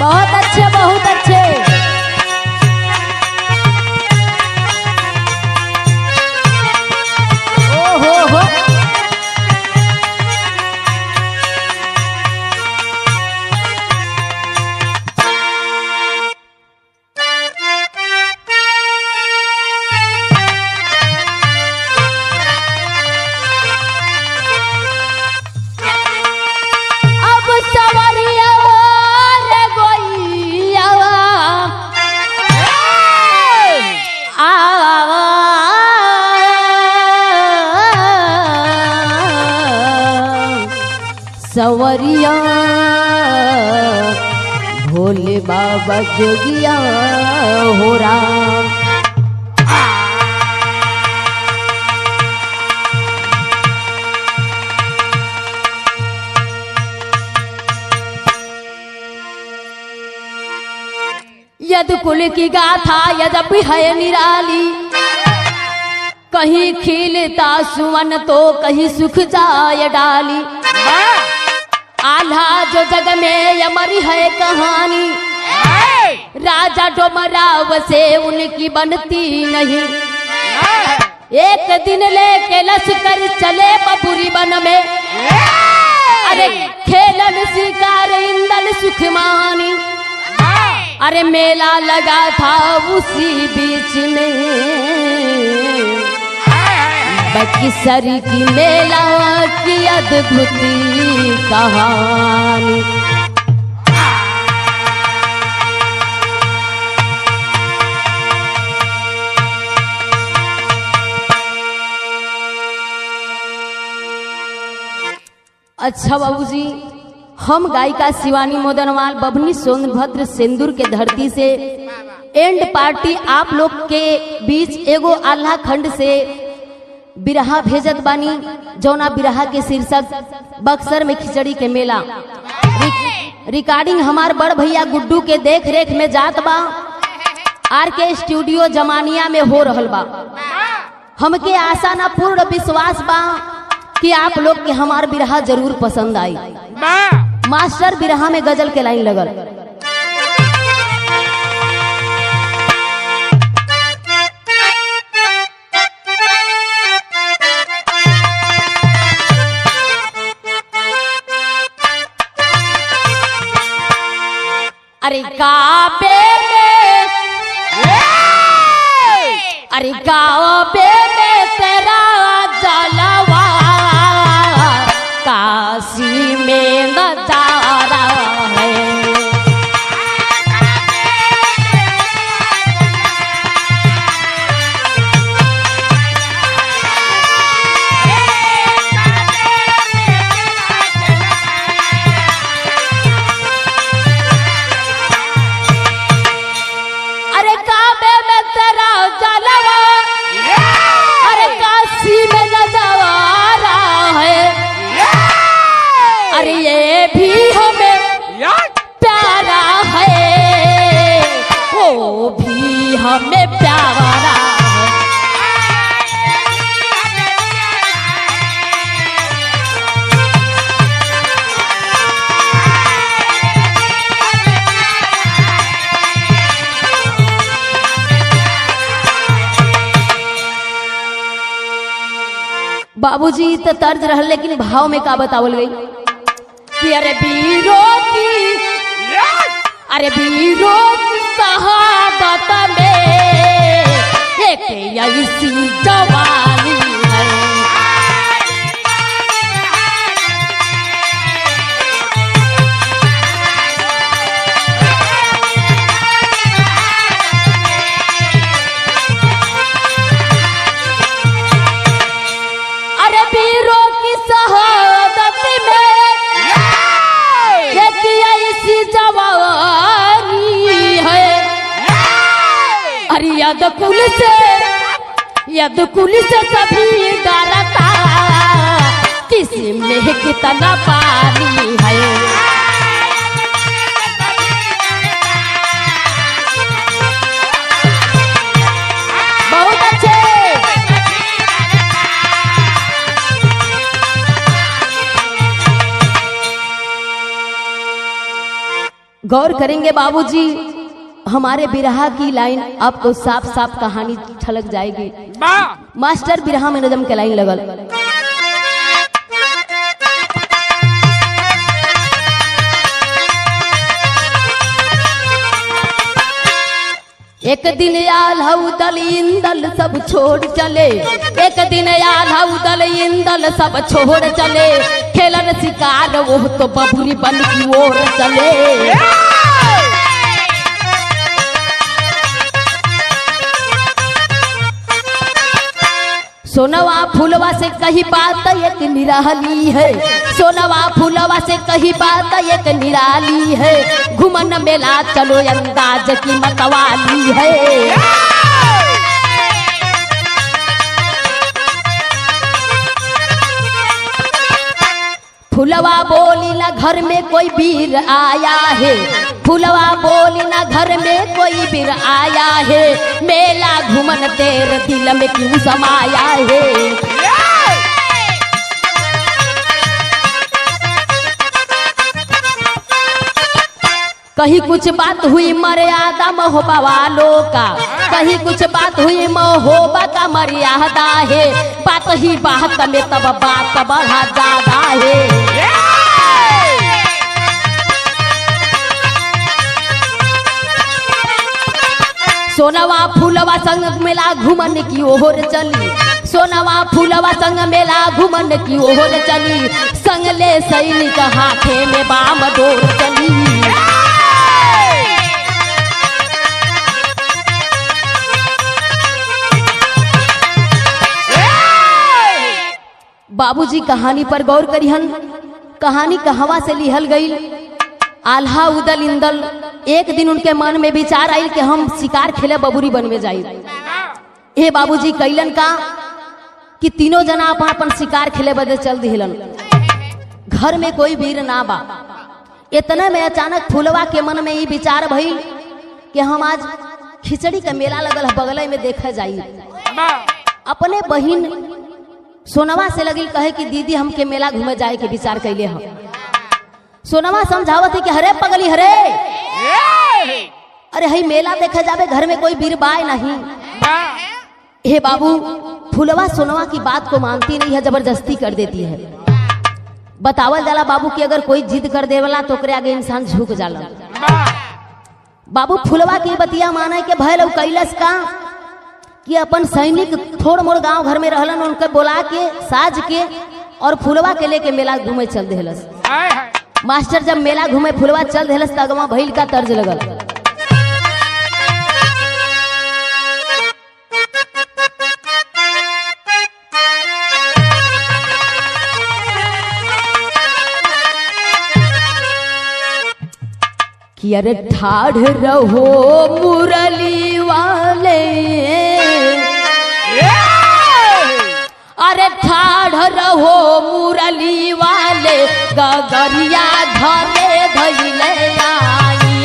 बहुत अच्छे, बहुत अच्छे। ओ हो। सवरिया भोले बाबा जोगिया हो राम। यद कुल की गाथा यद्यपि है निराली, कहीं खिलता सुवन तो कहीं सुख जाय डाली। आल्हा जो जग में अमरी है कहानी, राजा डोमराव से उनकी बनती नहीं। एक दिन लेके लश्कर चले बबुरी वन में, अरे खेलन शिकार इंदल सुखमानी। अरे मेला लगा था उसी बीच में, बक्सर की मेला की अद्भुत कहानी। अच्छा बाबूजी, हम गायिका शिवानी मोदनवाल बभनी सोनभद्र सिंदूर के धरती से एंड पार्टी आप लोग के बीच एगो आल्हा खंड से बिरहा भेजत बानी, जौना बिरहा के शीर्षक बक्सर में खिचड़ी के मेला। रिकॉर्डिंग हमार बड़ भैया गुड्डू के देख रेख में जात बा, आर के स्टूडियो जमानिया में हो रहल बा। हमके आशा ना पूर्ण विश्वास बा कि आप लोग के हमार बिरहा जरूर पसंद आई। मास्टर बिरहा में गजल के लाइन लगल। अरे काबे में, अरे काबे में तेरा जलवा, काशी में नजारा है। अरे ये भी हमें प्यारा है, वो भी हमें प्यारा है। बाबूजी तो तर्ज रह, लेकिन भाव में का बतावल गई कि अरे वीरों की, अरे वीरों की शहादत में एक ऐसी जवानी है। अरे वीरों की शहादत में ऐसी जवानी है। अरे यद कुल से सभी डरता, किसी में कितना पानी है। बहुत अच्छे। गौर करेंगे बाबूजी, हमारे बिरहा की लाइन आपको साफ साफ कहानी छलक जाएगी। मास्टर बिरहा में नजम के लाइन लगल। एक दिन आल दल इंदल सब छोड़ चले, एक दिन आल दल इंदल सब छोड़ चले, खेलन शिकार वो तो बबुरी बन की ओर चले। सोनवा फूलवा से कही बात एक निराली है, सोनवा फूलवा से कही बात एक निराली है, घुमन मेला चलो अंदाज की मतवाली है। फूलवा बोली ना घर में कोई वीर आया है, फूलवा बोली ना घर में कोई वीर आया है, मेला घुमन तेर दिल में क्यों समाया है। कहीं कुछ बात हुई मर्यादा महोबा वालों का, कहीं कुछ बात हुई महोबा का मर्यादा है, बात ही बात में तब बात बढ़ा ज्यादा है। सोनवा फूलवा संग मेला घुमन की ओर चली, सोनवा फूलवा संग मेला घुमन की ओर चली, संग ले सैनिक हाथे में बाम डोर चली। बाबूजी कहानी पर गौर करिहन, कहानी कहवा से लिहल गई। आल्हा उदल इंदल एक दिन उनके मन में विचार आयल कि हम शिकार खेले बबुरी बन में जाई। ए बाबूजी कैलन का कि तीनों जना अपन अपन शिकार खेले बदे चल दिहलन। घर में कोई वीर ना बा। इतने में अचानक फूलवा के मन में ये विचार भइल कि हम आज खिचड़ी का मेला लगल है बगल में देखा जाई। अपने बहिन सोनवा से लगी कहे कि दीदी हमके मेला घूमे जाए के विचार कैले हम। सोनवा समझावत है कि हरे पगली हरे, अरे हई मेला देखा जावे, घर में कोई वीर बाय नहीं। हे बाबू, फूलवा सोनवा की बात को मानती नहीं है, जबरदस्ती कर देती है। बतावल जाला बाबू कि अगर कोई जिद कर देवला तो ओकरे आगे इंसान झुक जाला। बाबू फूलवा की बतिया माने के भय लव कैलस का कि अपन सैनिक थोड़ मोड़ गांव घर में रहलन, उनके बोला के साज के और फूलवा के लेके मेला घूमे चल देहलस। मास्टर जब मेला घूमे फूलवा चल देहलस त अगवा भइल का तर्ज लगल। कि अरे ठाढ़ रहो मुरली वाले, अरे ठाढ़ रहो मुरली वाले, गगरिया धरे धैले आई।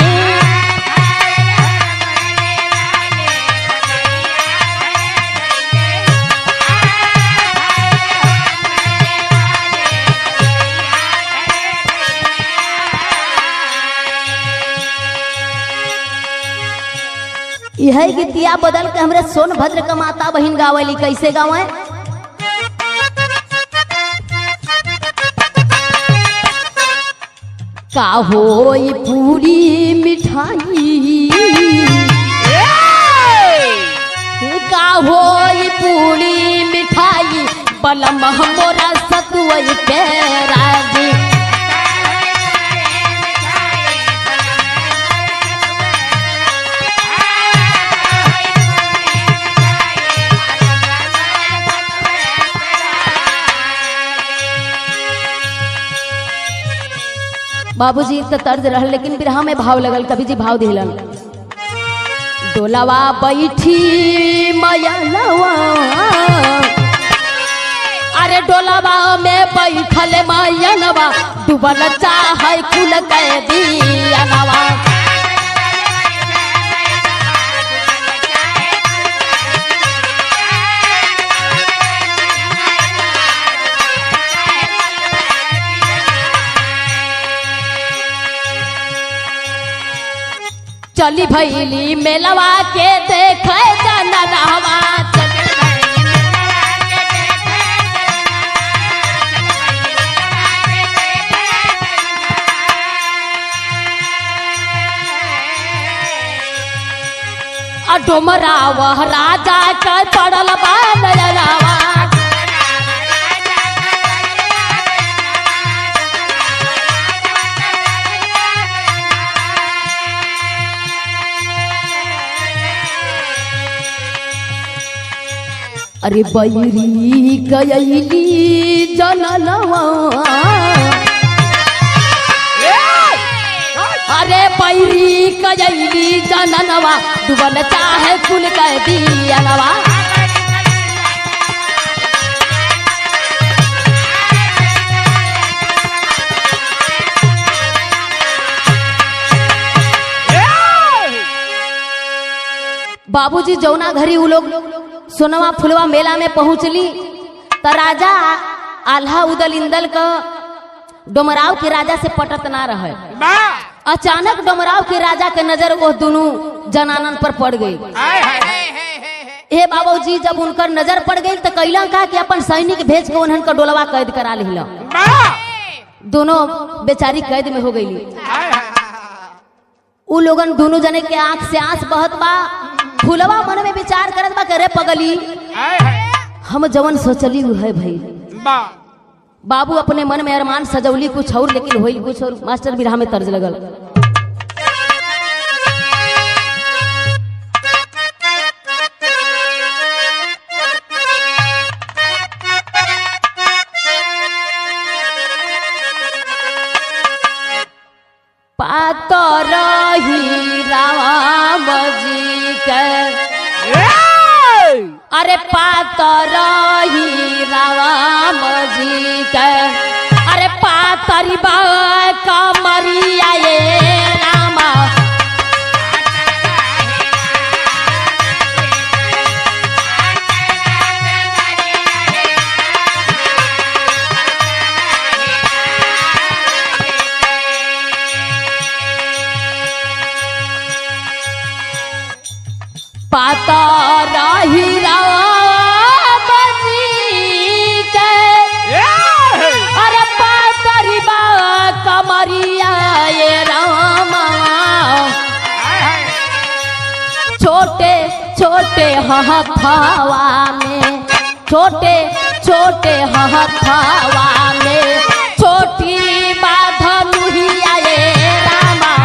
यह गीतिया बदल के हमरे सोनभद्र का माता बहन गावली। कैसे गावे? का होई पूरी मिठाई, का होई पूरी मिठाई, बलम मोरा सतुई के राजी। बाबूजी तो तर्ज रह, लेकिन बिरहा में भाव लगल। कवि जी भाव दिलन। डोलावा बैठी मयलवा, अरे डोलावा में बैठल मयलवा, डूबल चाहे कुल के दियनवा। चली भैली मेलवा के देखे जननवा डोमरा वह राजा का पड़ल बानरवा अरे बैरी गयली जननवा अरे बैरी गयली जननवा डुबल चाहे कुल कह दियनवा बाबूजी जौना घरी उ लोग सोनवा फुलवा मेला में पहुंचली त राजा आल्हा उदल इंदल का डोमराव के राजा से पटत ना रहे। अचानक डोमराव के राजा के नजर वो दोनों जनानन पर पड़ गई। ए बाबूजी जब उनकर नजर पड़ गई तो कैला का कि अपन सैनिक भेज के उन्हन का डोलवा कैद करा लिहला। दोनों बेचारी कैद में हो गई। उ लोगन दोनों जने के आंख से आंस बहत बा। फुलवा मन में विचार करत बा करे पगली हम जवन सोचली है भाई। बाबू अपने मन में अरमान सजौली कुछ और लेकिन होई कुछ और। मास्टर बिरहा में तर्ज लगल। पातर ही राम जी के अरे पातर ही राम जी के अरे पातरी बा कमरिया ये रामा पातर ही राम जी के अरे पातरी बा कमरिया ये रामा छोटे छोटे हथवा में छोटे छोटे हथवा में छोटी बाधनुहिया ये रामा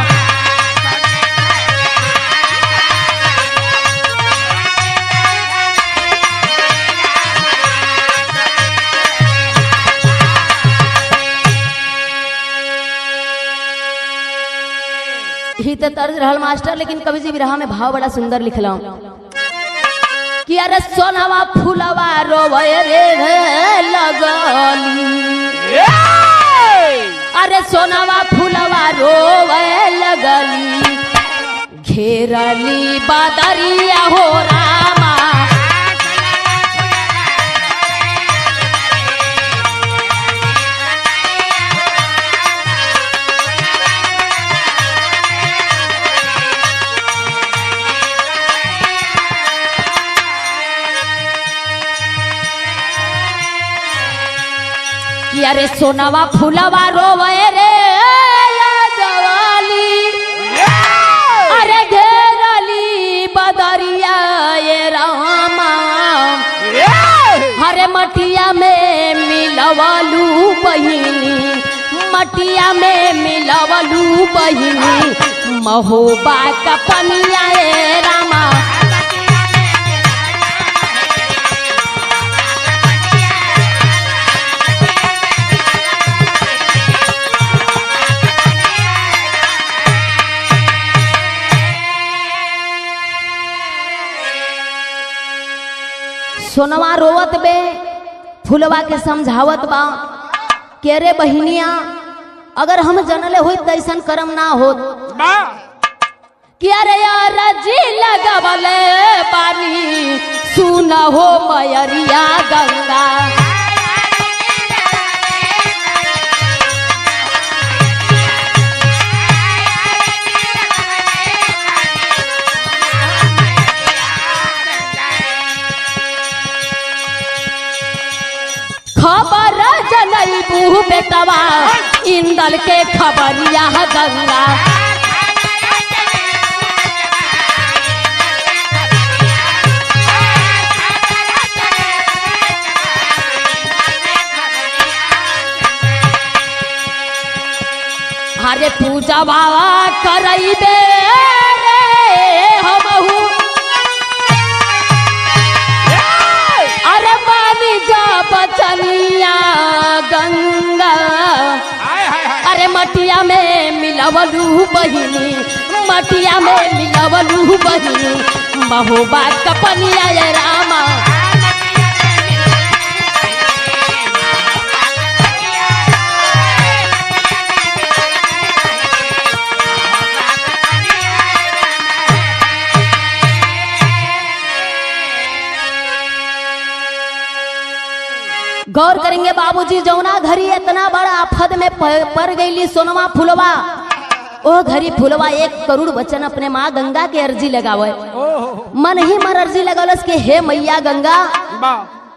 ही तो तर्ज रहल मास्टर। लेकिन कवि जी बिरहा में भाव बड़ा सुंदर लिखला कि अरे सोनवा फूलवा रोवे रे लगली अरे सोनवा फूलवा रोवे लगली घेरली बदरिया हो रामा अरे सोनवा फूलवा रोवे रे जवाली अरे घेरली बदरिया ये रामा हरे मटिया में मिलवलू बहिनी मटिया में मिलवलू बहिनी महोबा का पनिया ये रामा सोनवा रोवत बे फुलवा के समझावत बा के रे बहिनिया अगर हम जनले होई तैसन कर्म ना होत कि अरे यार जी लगवले पानी सुन हो मयरिया गंगा लईबू बेटवा इंदल के खबरिया गंगा। अरे पूजा बाबा करइबे रे हमहू, अरे मानी जा बचनिया गंगा। अरे मटिया में मिलवलू बहिनी, मटिया में मिलवलू बहिनी, महोबा कपनिया ये रामा। गौर करेंगे बाबूजी, जौना घरी इतना बड़ा आफत में पड़ गई सोनवा फुलवा, ओ घरी फुलवा 1 करोड़ वचन अपने माँ गंगा के अर्जी लगावे। मन ही मन अर्जी लगौलस के हे मैया गंगा,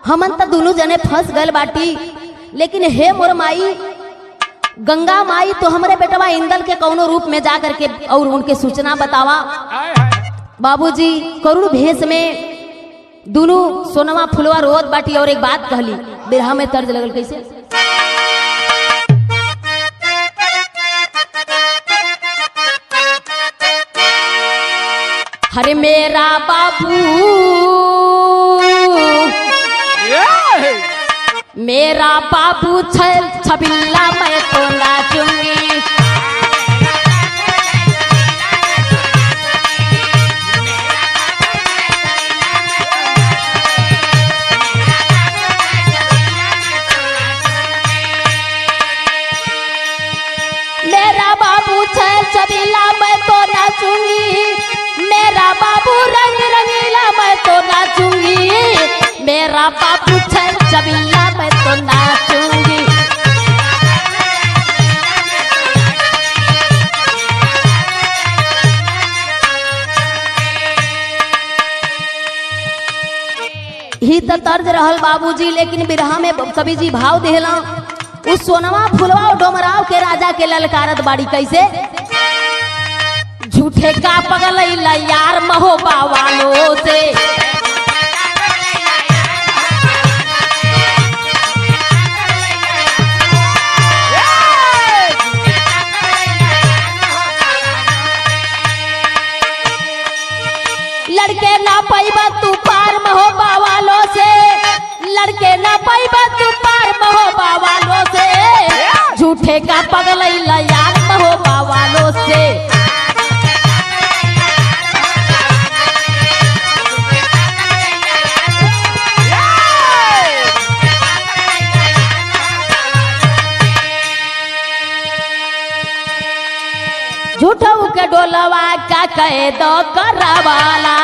हमन तो दोनों जने फंस गल बाटी, लेकिन हे मोर माई गंगा माई, तो हमारे बेटवा इंदल के कौनो रूप में जा करके और उनके सूचना बतावा। बाबूजी करोड़ भेष में दोनों सोनवा फुलवा रोत बाटी और एक बात कहली, बिरहा में तर्ज लगल कैसे। अरे मेरा बाबू, मेरा बाबू छबिल्ला मैं तो नाचूंगी। मेरा बाबू छबिल्ला मैं तो नाचूंगी, मेरा बाबू रंग रंगीला मैं तो नाचूंगी, मेरा बाबू छबिल्ला मैं तो नाचूंगी। ही तो तर्ज रहल बाबूजी, लेकिन बिरहा में कवि जी भाव देहला। उस सोनवा फुलवा और डोमराव के राजा के ललकारत बाड़ी कैसे। झूठे का पगलैला यार महोबा वालों से, लड़के ना पाइबा तू पार महोबा वालों से, लड़के ना पाइबा तू पार महोबा वालों से, झूठे का पगलैला यार महोबा वालों से। झूठों के डोलवा का कह दो करवाला,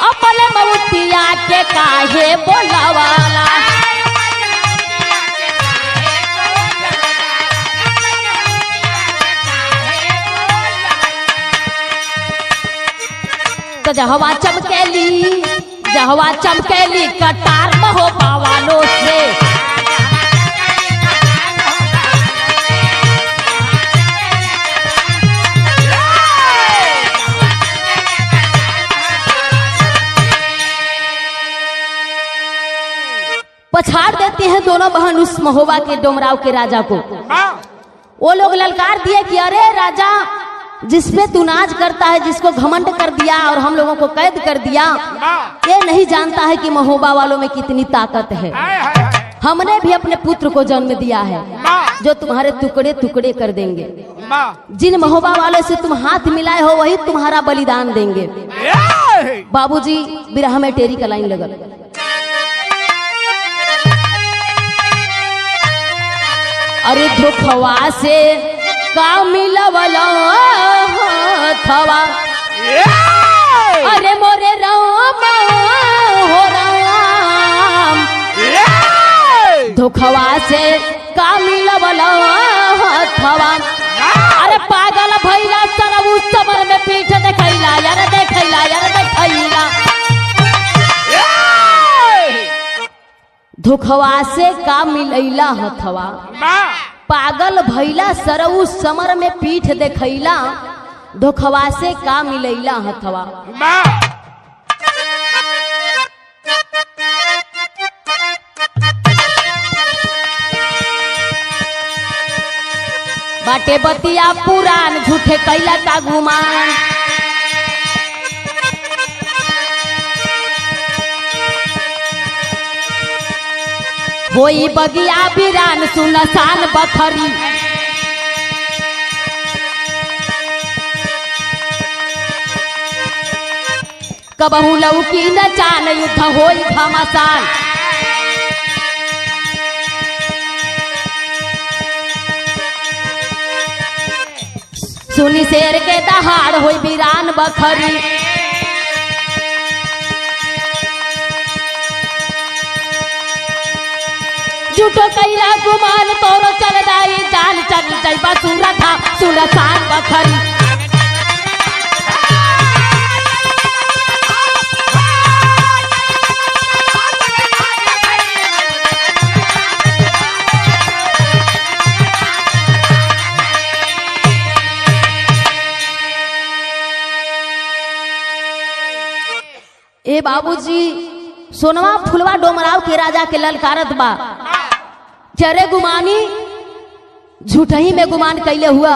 अपने मऊतिया के काहे बोलावाला। तो जहवा चमकेली, जहवा चमकेली कटार महोबा वालों से, पछाड़ देती हैं दोनों बहन उस महोबा के डोमराव के राजा को। वो लोग ललकार दिए कि अरे राजा, जिसपे तू नाज करता है, जिसको घमंड कर दिया और हम लोगों को कैद कर दिया, ये नहीं जानता है कि महोबा वालों में कितनी ताकत है। हमने भी अपने पुत्र को जन्म दिया है जो तुम्हारे टुकड़े टुकड़े कर देंगे। जिन महोबा वालों से तुम हाथ मिलाए हो वही तुम्हारा बलिदान देंगे। बाबूजी बिरहा में टेरी का लाइन लगल। अरे धोखवा से का मिलवला थवा, अरे मोरे राम हो राम, धोखवा से का मिलवला थवा, अरे पागल भैला सरऊ समर में धोखवा से का मिलैला हथवा, पागल भैला सरऊ समर में पीठ देखैला, धोखवा से का मिलैला हथवा। बाटे बतिया पुरान झूठे कैला का गुमान, होई बगिया बिरान सुनसान बखरी, कबहू लौकी न जान युद्ध होई घमासान। सुनी शेर के दहाड़ होई बिरान बखरी, झूठो कैला गुमान तोरो चल जाई जान, चल जाइबा सुरा था सुनसान बखरी। ए बाबूजी सोनवा फुलवा डोमराव के राजा के ललकारत बा, चरे गुमानी झूठही में गुमान कैले हुआ,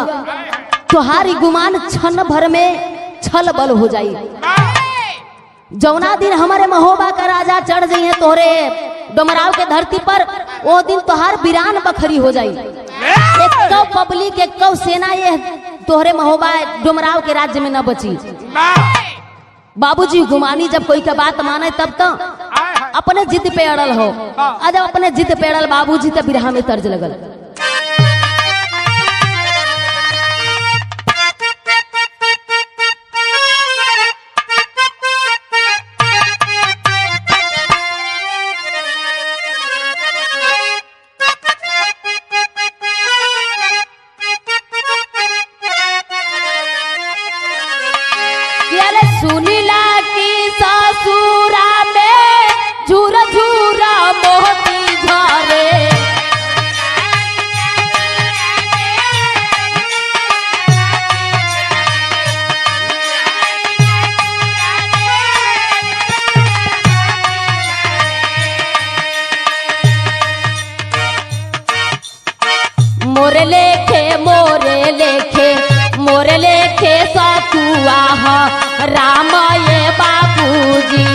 तोहारी गुमान क्षण भर में छल बल हो जाई। जौना दिन हमारे महोबा का राजा चढ़ जाइए तोहरे डोमराव के धरती पर, वो दिन तोहार बिरान बखरी हो जाई। एक कौ पब्लिक एक कौ सेना ये तोहरे महोबा डोमराव के राज्य में न बची। बाबूजी गुमानी जब कोई का बात माने तब तो अपने जिद पे अड़ल हो, और जब अपने जिद पे अड़ल बाबूजी तब बिरहा में तर्ज लगल। सुनीला की ससुरा में झूर झूरा मोती झरे, मोरे लेखे मोरे लेखे मोरे लेखे सतुआ राम ये बाबूजी।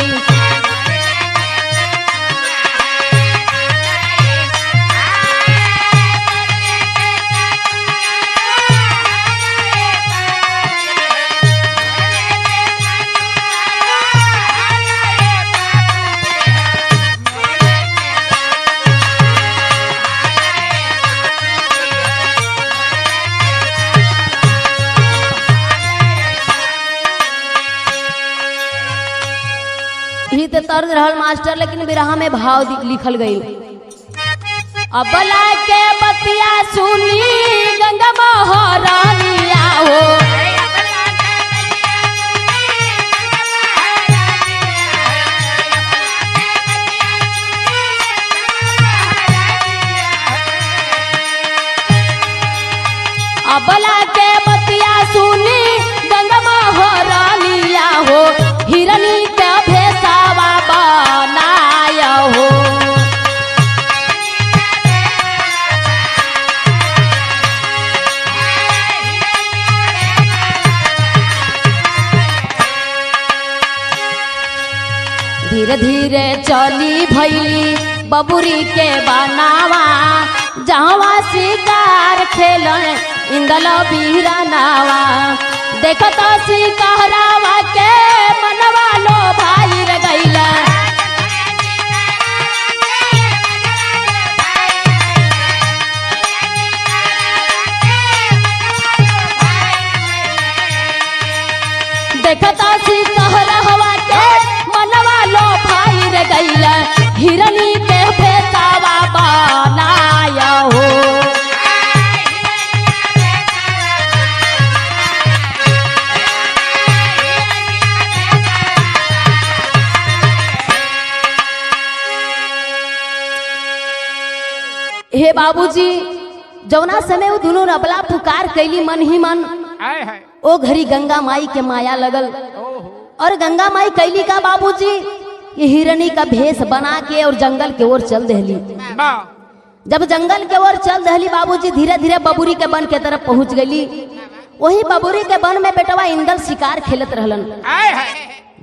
तो तर्ज रहल मास्टर, लेकिन बिरहा में भाव लिखल गई। अबला के बतिया सुनी गंगा महारानिया हो, अबला के बतिया सुनी गंगा महारानिया हो, हिरनी के भेसावा बनाया हो। धीरे धीरे चली भैली बबुरी के बनावा, जहाँ शिकार खेल इंदल बीरानावा, देखत शिकारावा के मनवा लो भाई रे गैला। देखत शिकारावा के मनवा लो भाई रे गैला, हिरनी के भेसावा बनाया हो। हे बाबूजी जौना समय वो दोनों रबला पुकार कैली मन ही मन ओ घड़ी गंगा माई के माया लगल और गंगा माई कैली का बाबूजी ये हिरनी का भेष बना के और जंगल के ओर चल दहली। जब जंगल के ओर चल दहली बाबूजी धीरे धीरे बबूरी के वन के तरफ पहुंच गई। वही बबूरी के वन में बेटवा इंदर शिकार खेलत रहलन।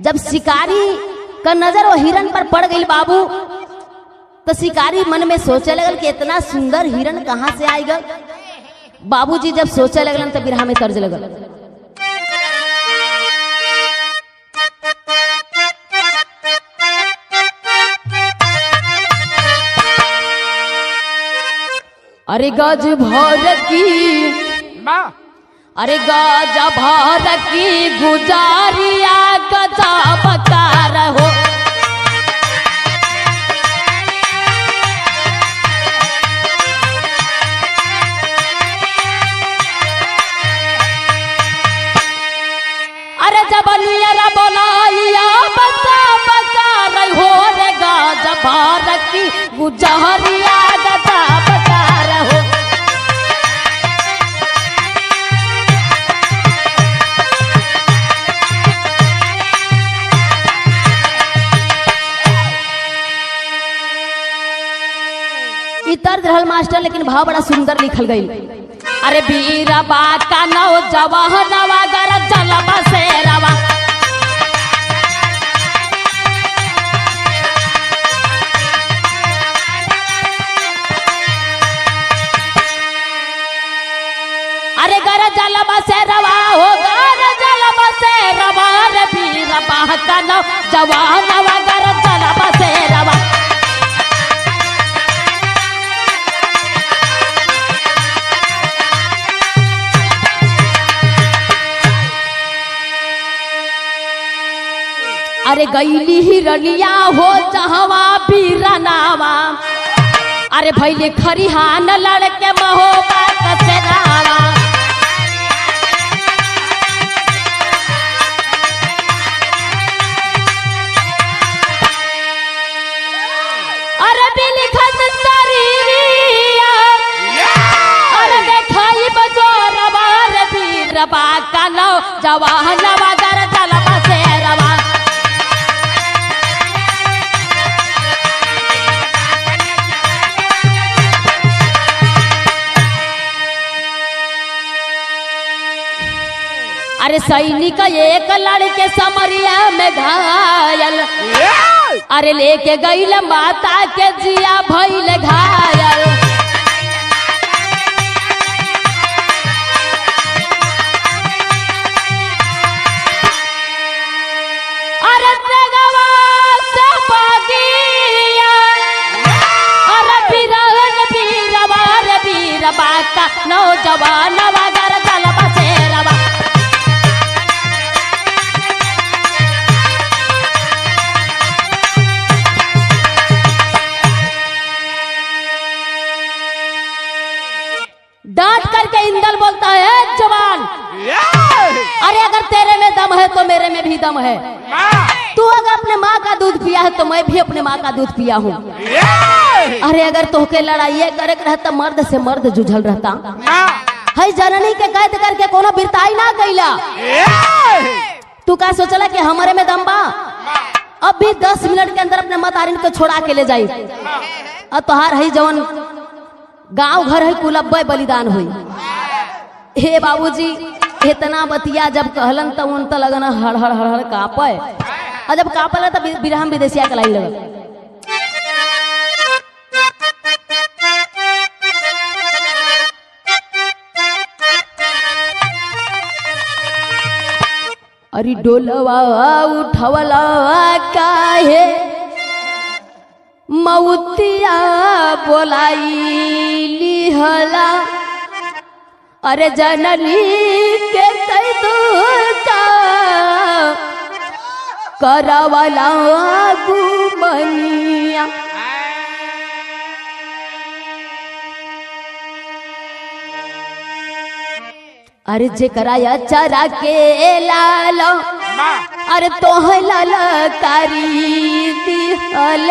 जब शिकारी का नजर वो हिरन पर पड़ गई बाबू तो शिकारी मन में सोचे लगल कि इतना सुंदर हिरन कहाँ से आएगा। बाबूजी जब सोचे लगलन तो बिरहा में तर्ज लगल। अरे गज भर की अरे गज भर की गुजारिया गजा बकार हो। अरे जबनिया बोलाइया बसा बकार हो रे गज भर की गुजारिया गजा बकार हो। तर्ज रहल मास्टर लेकिन भाव बड़ा सुंदर लिखल गई। अरे बीरा बाका नौ जवाहनवा गर जलबा से रवा। अरे गर जलबा से रवा हो गर जलबा से रवा रे बीरा बाका नौ जवाहनवा गर जलबा से रवा। अरे गईली हिरनिया हो जहवा बीरनावा। अरे भैले खरिहान लड़के महोबा कचरावा। अरे बिलिखत शरीरिया अरे देखाई बजोरवा रे बीरबा का नौ जवाहनवा गर जलबा से रवा। अरे सैनिक एक लड़के समरिया में घायल। अरे लेके गईल माता के जिया भइल घायल। अरे तेगवा से बगिया अरे बिरहन बीरवा रे बीरबा का नौजवानवा गर जलबा से रवा। डांट करके इंदल बोलता है जवान अरे अगर तेरे में दम है तो मेरे में भी दम है। तू अगर अपने माँ का दूध पिया है तो मैं भी अपने माँ का दूध पिया हूँ। अरे अगर तोहके लड़ाई करे रहता मर्द से मर्द जुझल रहता है जननी के कैद करके कोनो बिरताई ना कैला। तू का सोचला कि हमारे में दम बा। अब भी 10 मिनट के अंदर अपने मतारिन को छोड़ा के ले जाई और तोहार है जवन गांव घर है कुलब्बे बलिदान हुई। हे बाबूजी इतना बतिया जब कहलन तो उन तो लगन हड़ हड़ हड़ हड़ कापे और जब कापल तो बिरहम विदेशिया के लाई लगल। अरे डोलवा उठवला काहे मौतिया बोलाई हला। अरे जननी के कैदू का करवला गुमनिया। अरे जेकरा चरा के लाल अरे तोह लाल कारी दिहल।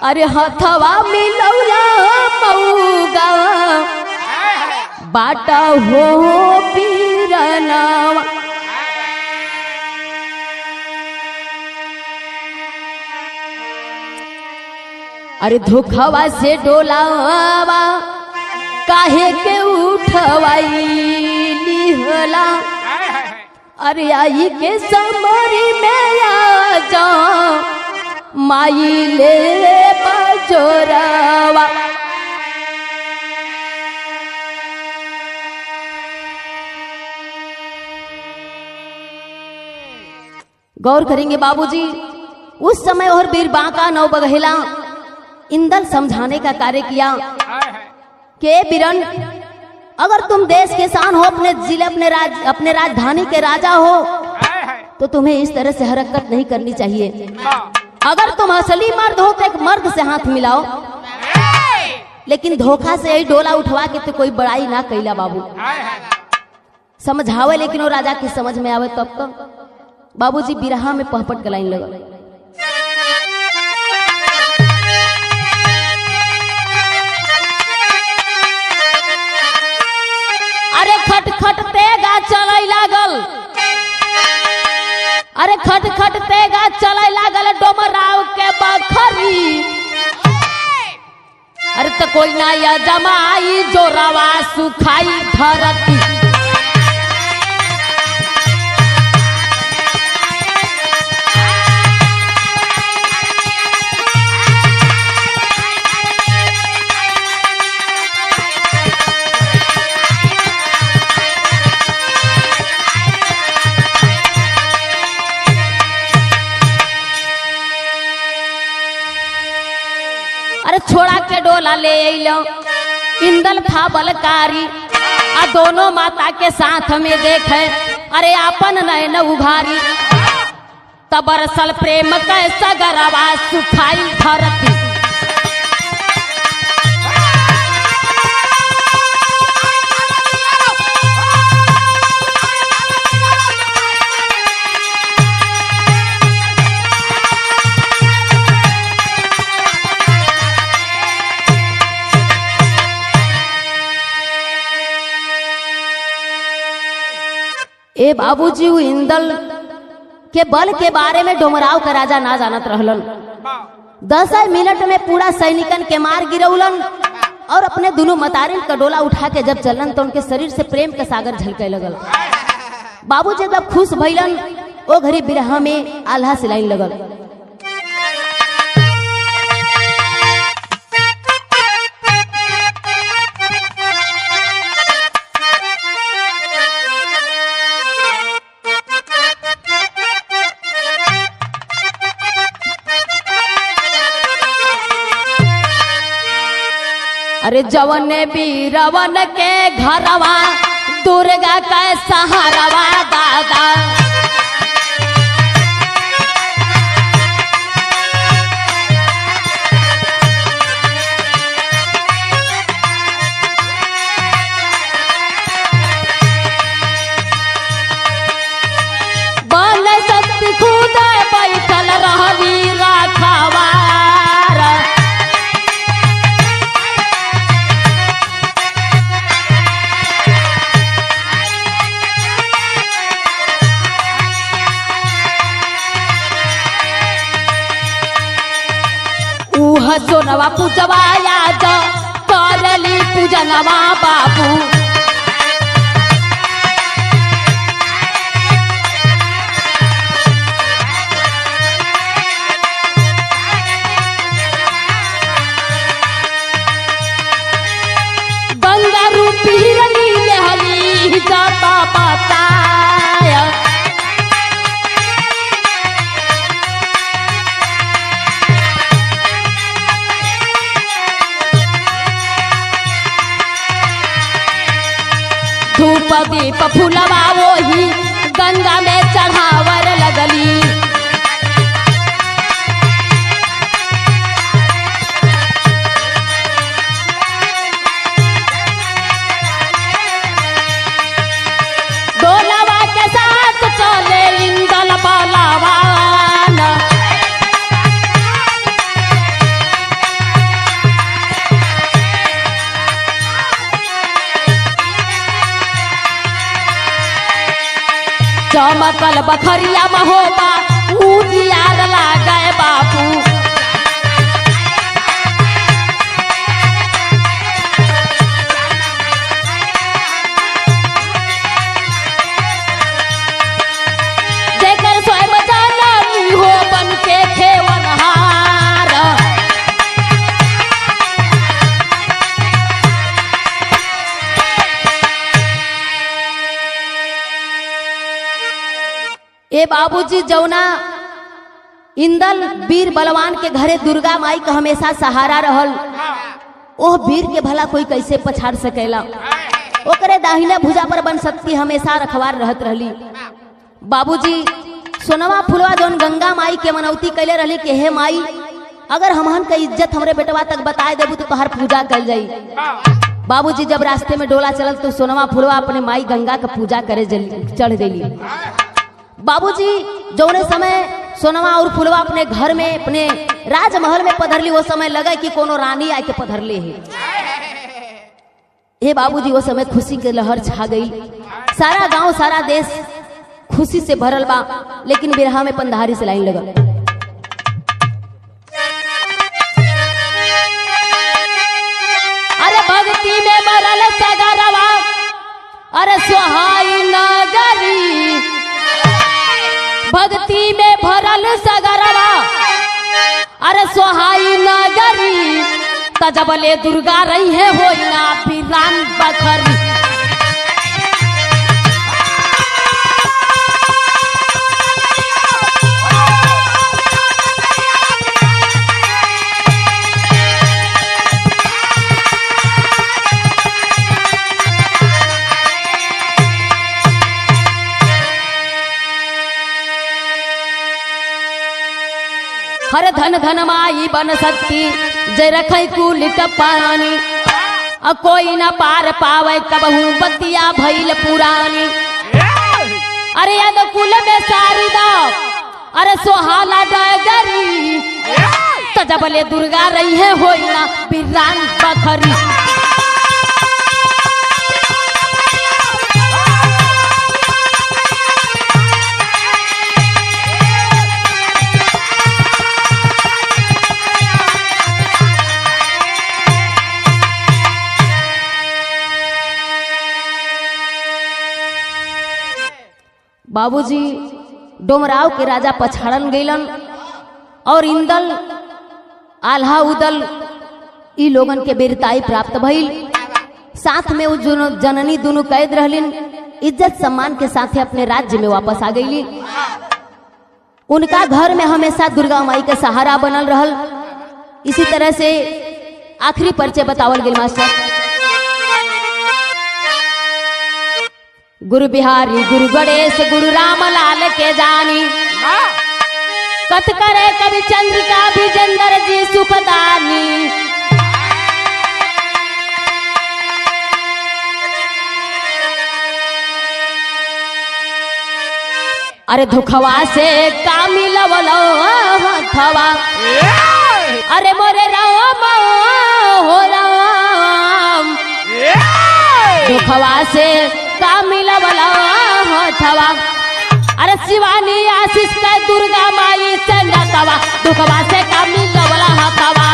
अरे हथवा मिलौला मऊगा बाटा हो पीरनावा। अरे धोखावा से डोलावा काहे के उठवाई लिहला। अरे आई के समरी में आ जा माई ले बजोरावा। गौर करेंगे बाबूजी, उस समय और बीर बांका नौ बघेला इंदल समझाने का कार्य किया कि बीरन, अगर तुम देश के शान हो, अपने जिले अपने राजधानी के राजा हो, तो तुम्हें इस तरह से हरकत नहीं करनी चाहिए। अगर तुम असली मर्द हो तो एक मर्द से हाथ मिलाओ, लेकिन धोखा से यही डोला उठवा के तो कोई बड़ाई ना कैला बाबू। समझावे लेकिन वो राजा की समझ में आवे तब तो। बाबूजी बिरहा में पहपट के लाइन लगल। अरे खट तेगा चलय लागल, अरे खट तेगा चलय लागल डोमराव के बखरी। अरे तो कोई ना या जमाई जो रवा सुखाई धरती। छोड़ा के डोला ले अलो इंदल था बलकारी, आ दोनों माता के साथ में देखे अरे आपन नयन उघारी। तबरसल प्रेम के सगरवा सुखाई धरती। ए बाबूजी इंदल के बल के बारे में डोमराव का राजा ना जानत रहलन। 10 मिनट में पूरा सैनिकन के मार गिरौलन और अपने दोनों मतारिन का डोला उठा के जब चलन तो उनके शरीर से प्रेम के सागर झलके लगल। बाबूजी जब खुश भइलन ओ घड़ी बिरहा में आल्हा से लाइन लगल। अरे जवन बीरवन के घरवा दुर्गा का सहारवा दादा। बन शक्ति खुद बैठल रहली राखवा। सोनवा पूजवा याद करली पूजनवा बाबू। गंगा रूपी रली लहली जाता बताया। धूप दीप फूलवा वही गंगा में चढ़ावर लगली। डोलवा के साथ चले इंदल बलवान। चमकल बखरिया महोबा उजियार लागे बाबू। जेकर स्वयं जाननी हो बन के खेवनहार। ए बाबूजी जौना इंदल वीर बलवान के घरे दुर्गा माई का हमेशा सहारा रहल, ओह वीर के भला कोई कैसे पछाड़ सकेला। ओकरे दाहिने भुजा पर बनशक्ति हमेशा रखवार रहत रहली। बाबूजी सोनवा फुलवा जौन गंगा माई के मनौती कैले रहली कि हे माई अगर हमहन का इज्जत हमरे बेटवा तक बताए देबू तो तोहर पूजा कल जाई। बाबूजी जब रास्ते में डोला चलल तो सोनवा फुलवा अपने माई गंगा का पूजा करे चढ़ गई। बाबूजी जौने समय सोनवा और फुलवा अपने घर में अपने राजमहल में पधरली, वो समय लगा कि कोनो रानी आके पधरले है। हे बाबूजी वो समय खुशी के लहर छा गई। सारा गांव सारा देश खुशी से भरल बा, लेकिन बिरहा में पंधारी से लाइन लगल। अरे भक्ति में मरल सगरवा, अरे सोहाई नगरी, भक्ति में भरल सगरवा, अरे सोहाई नगरी, तजबले दुर्गा रही है होइना पीरान बखरी। हर धन धन माई बन सकती जे रखै कुल पानी, कोई न पार पावे कबहू बतिया भइल पुरानी। अरे अनुकूल में शारदा, अरे सोहाला डगरी, तजबले दुर्गा रही है होइना बिरान बखरी। बाबूजी डोमराव के राजा पछाड़न गईलन और इंदल आल्हा उदल ई लोगन के वीरताई प्राप्त भइल। साथ में वो जननी दोनों कैद रहलिन, इज्जत सम्मान के साथ अपने राज्य में वापस आ गईली। उनका घर में हमेशा दुर्गा माई के सहारा बनल रहल। इसी तरह से आखिरी परिचय बतावल गेल मास्टर। गुरु बिहारी गुरु गणेश गुरु रामलाल के जानी, कथ करे कवि चंद्रिका विजेंद्र जी सुखदानी। अरे धुखवा से का मिलवलो हथवा, अरे मोरे राम हो राम, धुखवा से का मिलवला हथवा, अरे शिवानी आशीष का दुर्गा माई से नतवा, दुखवा से का मिलवला हथवा।